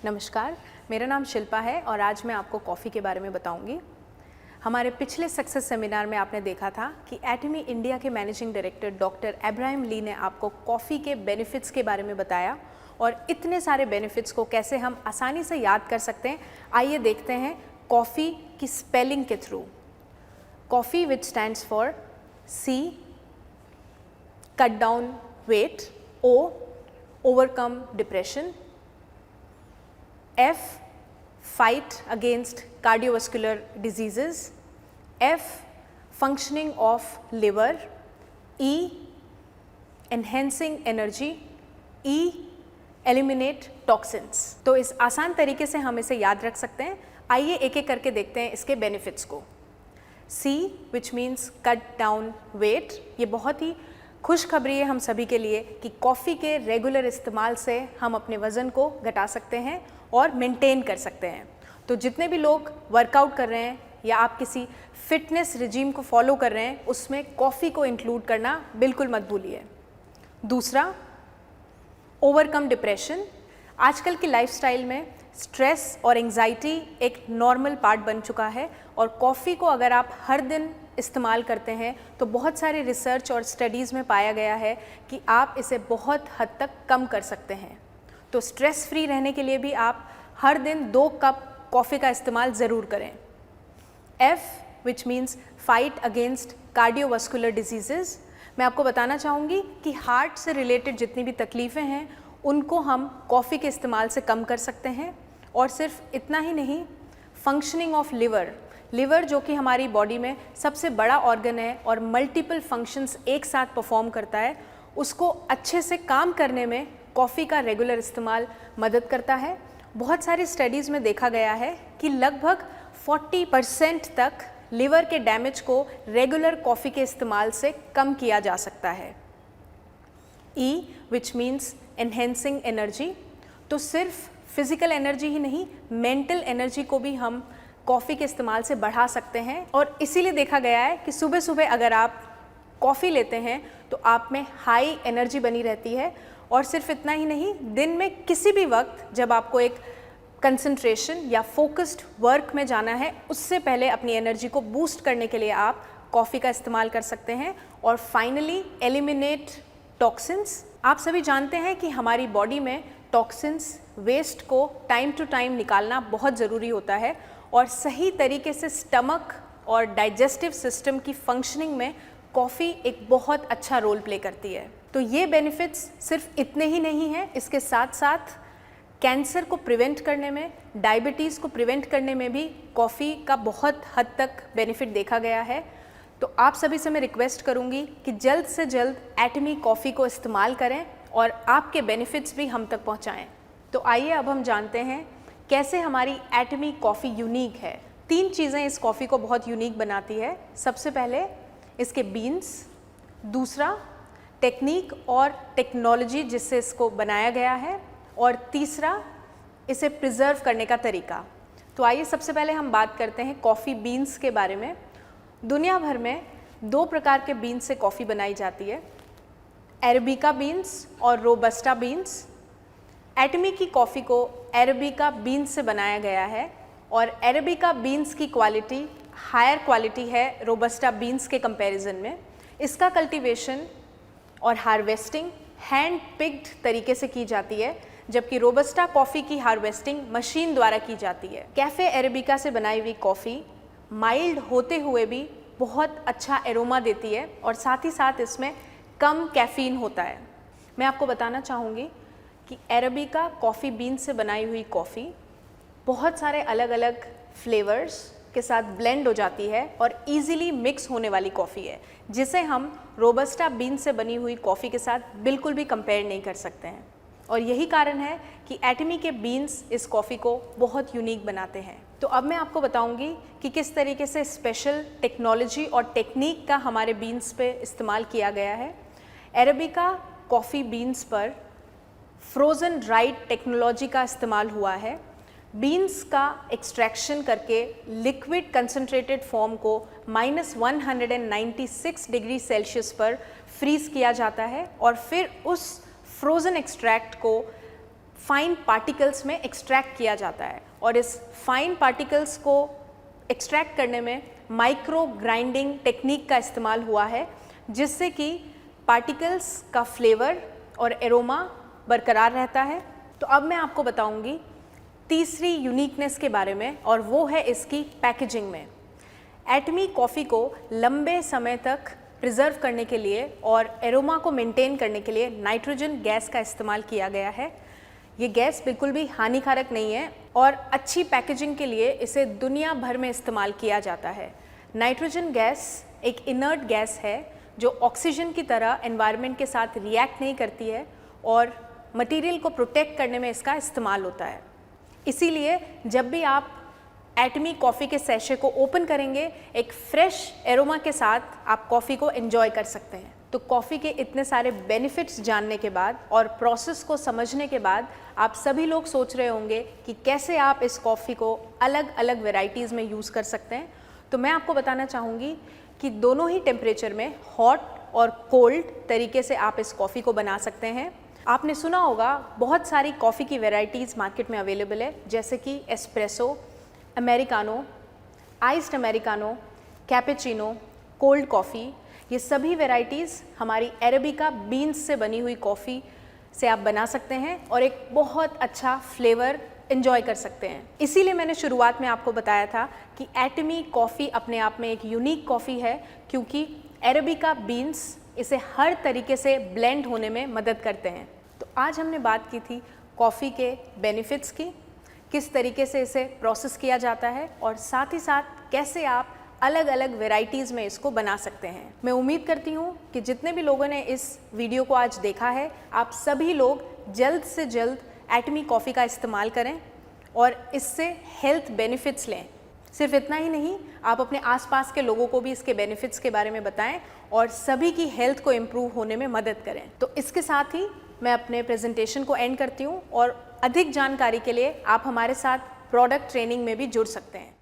नमस्कार, मेरा नाम शिल्पा है और आज मैं आपको कॉफ़ी के बारे में बताऊंगी। हमारे पिछले सक्सेस सेमिनार में आपने देखा था कि एटमी इंडिया के मैनेजिंग डायरेक्टर डॉक्टर अब्राहम ली ने आपको कॉफ़ी के बेनिफिट्स के बारे में बताया और इतने सारे बेनिफिट्स को कैसे हम आसानी से याद कर सकते हैं। आइए देखते हैं कॉफ़ी की स्पेलिंग के थ्रू। Coffee which stands for C, cut down weight, O, overcome depression, F, fight against cardiovascular diseases, F, functioning of liver, E, enhancing energy, E, eliminate toxins। तो इस आसान तरीके से हम इसे याद रख सकते हैं। आइए एक एक करके देखते हैं इसके बेनिफिट्स को। C, which means cut down weight, ये बहुत ही खुशखबरी है हम सभी के लिए कि कॉफ़ी के रेगुलर इस्तेमाल से हम अपने वज़न को घटा सकते हैं और मेंटेन कर सकते हैं। तो जितने भी लोग वर्कआउट कर रहे हैं या आप किसी फिटनेस रिजीम को फॉलो कर रहे हैं, उसमें कॉफ़ी को इंक्लूड करना बिल्कुल मत भूलिए। दूसरा, ओवरकम डिप्रेशन। आजकल की लाइफस्टाइल में स्ट्रेस और एंजाइटी एक नॉर्मल पार्ट बन चुका है और कॉफ़ी को अगर आप हर दिन इस्तेमाल करते हैं तो बहुत सारे रिसर्च और स्टडीज़ में पाया गया है कि आप इसे बहुत हद तक कम कर सकते हैं। तो स्ट्रेस फ्री रहने के लिए भी आप हर दिन 2 कप कॉफ़ी का इस्तेमाल ज़रूर करें। F, which means fight against cardiovascular disease. मैं आपको बताना चाहूँगी कि हार्ट से रिलेटेड जितनी भी तकलीफ़ें हैं उनको हम कॉफ़ी के इस्तेमाल से कम कर सकते हैं। और सिर्फ इतना ही नहीं, फंक्शनिंग ऑफ लिवर जो कि हमारी बॉडी में सबसे बड़ा ऑर्गन है और मल्टीपल फंक्शंस एक साथ परफॉर्म करता है, उसको अच्छे से काम करने में कॉफ़ी का रेगुलर इस्तेमाल मदद करता है। बहुत सारी स्टडीज़ में देखा गया है कि लगभग 40% तक लिवर के डैमेज को रेगुलर कॉफ़ी के इस्तेमाल से कम किया जा सकता है। E, which means enhancing energy. तो सिर्फ फिज़िकल एनर्जी ही नहीं, मेंटल एनर्जी को भी हम कॉफ़ी के इस्तेमाल से बढ़ा सकते हैं। और इसीलिए देखा गया है कि सुबह सुबह अगर आप कॉफ़ी लेते हैं तो आप में हाई एनर्जी बनी रहती है। और सिर्फ इतना ही नहीं, दिन में किसी भी वक्त जब आपको एक कंसंट्रेशन या फोकस्ड वर्क में जाना है, उससे पहले अपनी एनर्जी को बूस्ट करने के लिए आप कॉफ़ी का इस्तेमाल कर सकते हैं। और फाइनली, एलिमिनेट टॉक्सिन्स। आप सभी जानते हैं कि हमारी बॉडी में टॉक्सिन्स, वेस्ट को टाइम टू टाइम निकालना बहुत ज़रूरी होता है और सही तरीके से स्टमक और डाइजेस्टिव सिस्टम की फंक्शनिंग में कॉफ़ी एक बहुत अच्छा रोल प्ले करती है। तो ये बेनिफिट्स सिर्फ इतने ही नहीं हैं, इसके साथ साथ कैंसर को प्रिवेंट करने में, डायबिटीज़ को प्रिवेंट करने में भी कॉफ़ी का बहुत हद तक बेनिफिट देखा गया है। तो आप सभी से मैं रिक्वेस्ट करूँगी कि जल्द से जल्द एटमी कॉफ़ी को इस्तेमाल करें और आपके बेनिफिट्स भी हम तक पहुँचाएँ। तो आइए अब हम जानते हैं कैसे हमारी एटमी कॉफ़ी यूनिक है। 3 चीज़ें इस कॉफ़ी को बहुत यूनिक बनाती है। सबसे पहले इसके बीन्स, दूसरा टेक्निक और टेक्नोलॉजी जिससे इसको बनाया गया है, और तीसरा इसे प्रिजर्व करने का तरीका। तो आइए सबसे पहले हम बात करते हैं कॉफ़ी बीन्स के बारे में। दुनिया भर में 2 प्रकार के बीन्स से कॉफ़ी बनाई जाती है, अरेबिका बीन्स और रोबस्टा बीन्स। एटमी की कॉफ़ी को अरेबिका बीन्स से बनाया गया है और अरेबिका बीन्स की क्वालिटी हायर क्वालिटी है रोबस्टा बीन्स के कंपैरिजन में। इसका कल्टीवेशन और हार्वेस्टिंग हैंड पिक्ड तरीके से की जाती है, जबकि रोबस्टा कॉफ़ी की हार्वेस्टिंग मशीन द्वारा की जाती है। कैफ़े अरेबिका से बनाई हुई कॉफ़ी माइल्ड होते हुए भी बहुत अच्छा एरोमा देती है और साथ ही साथ इसमें कम कैफ़ीन होता है। मैं आपको बताना चाहूँगी कि अरेबिका कॉफ़ी बीन से बनाई हुई कॉफ़ी बहुत सारे अलग अलग फ्लेवर्स के साथ ब्लेंड हो जाती है और इजीली मिक्स होने वाली कॉफ़ी है, जिसे हम रोबस्टा बीन से बनी हुई कॉफ़ी के साथ बिल्कुल भी कंपेयर नहीं कर सकते हैं। और यही कारण है कि एटमी के बीन्स इस कॉफ़ी को बहुत यूनिक बनाते हैं। तो अब मैं आपको बताऊंगी कि किस तरीके से स्पेशल टेक्नोलॉजी और टेक्निक का हमारे बीन्स पे इस्तेमाल किया गया है। अरेबिका कॉफ़ी बीन्स पर फ्रोज़न ड्राइड टेक्नोलॉजी का इस्तेमाल हुआ है। बीन्स का एक्सट्रैक्शन करके लिक्विड कंसनट्रेटेड फॉर्म को -196 डिग्री सेल्सियस पर फ्रीज़ किया जाता है और फिर उस फ्रोज़न एक्सट्रैक्ट को फाइन पार्टिकल्स में एक्सट्रैक्ट किया जाता है और इस फाइन पार्टिकल्स को एक्सट्रैक्ट करने में माइक्रो ग्राइंडिंग टेक्निक का इस्तेमाल हुआ है, जिससे कि पार्टिकल्स का फ्लेवर और एरोमा बरकरार रहता है। तो अब मैं आपको बताऊंगी तीसरी यूनिकनेस के बारे में, और वो है इसकी पैकेजिंग में। एटमी कॉफ़ी को लंबे समय तक प्रिजर्व करने के लिए और एरोमा को मेंटेन करने के लिए नाइट्रोजन गैस का इस्तेमाल किया गया है। ये गैस बिल्कुल भी हानिकारक नहीं है और अच्छी पैकेजिंग के लिए इसे दुनिया भर में इस्तेमाल किया जाता है। नाइट्रोजन गैस एक इनर्ट गैस है जो ऑक्सीजन की तरह एनवायरनमेंट के साथ रिएक्ट नहीं करती है और मटेरियल को प्रोटेक्ट करने में इसका इस्तेमाल होता है। इसीलिए जब भी आप एटमी कॉफ़ी के सैशे को ओपन करेंगे, एक फ्रेश एरोमा के साथ आप कॉफ़ी को एंजॉय कर सकते हैं। तो कॉफ़ी के इतने सारे बेनिफिट्स जानने के बाद और प्रोसेस को समझने के बाद आप सभी लोग सोच रहे होंगे कि कैसे आप इस कॉफ़ी को अलग अलग वेराइटीज़ में यूज़ कर सकते हैं। तो मैं आपको बताना चाहूँगी कि दोनों ही टेम्परेचर में हॉट और कोल्ड तरीके से आप इस कॉफ़ी को बना सकते हैं। आपने सुना होगा बहुत सारी कॉफ़ी की वेराइटीज़ मार्केट में अवेलेबल है, जैसे कि espresso, americano, iced americano, cappuccino, cold coffee. ये सभी वेराइटीज़ हमारी अरेबिका बीन्स से बनी हुई कॉफ़ी से आप बना सकते हैं और एक बहुत अच्छा फ्लेवर एंजॉय कर सकते हैं। इसीलिए मैंने शुरुआत में आपको बताया था कि एटमी कॉफ़ी अपने आप में एक यूनिक कॉफ़ी है, क्योंकि अरेबिका बीन्स इसे हर तरीके से ब्लेंड होने में मदद करते हैं। तो आज हमने बात की थी कॉफ़ी के बेनिफिट्स की, किस तरीके से इसे प्रोसेस किया जाता है और साथ ही साथ कैसे आप अलग अलग वेराइटीज़ में इसको बना सकते हैं। मैं उम्मीद करती हूँ कि जितने भी लोगों ने इस वीडियो को आज देखा है, आप सभी लोग जल्द से जल्द एटमी कॉफ़ी का इस्तेमाल करें और इससे हेल्थ बेनिफिट्स लें। सिर्फ इतना ही नहीं, आप अपने आसपास के लोगों को भी इसके बेनिफिट्स के बारे में बताएं और सभी की हेल्थ को इम्प्रूव होने में मदद करें। तो इसके साथ ही मैं अपने प्रेजेंटेशन को एंड करती हूँ और अधिक जानकारी के लिए आप हमारे साथ प्रोडक्ट ट्रेनिंग में भी जुड़ सकते हैं।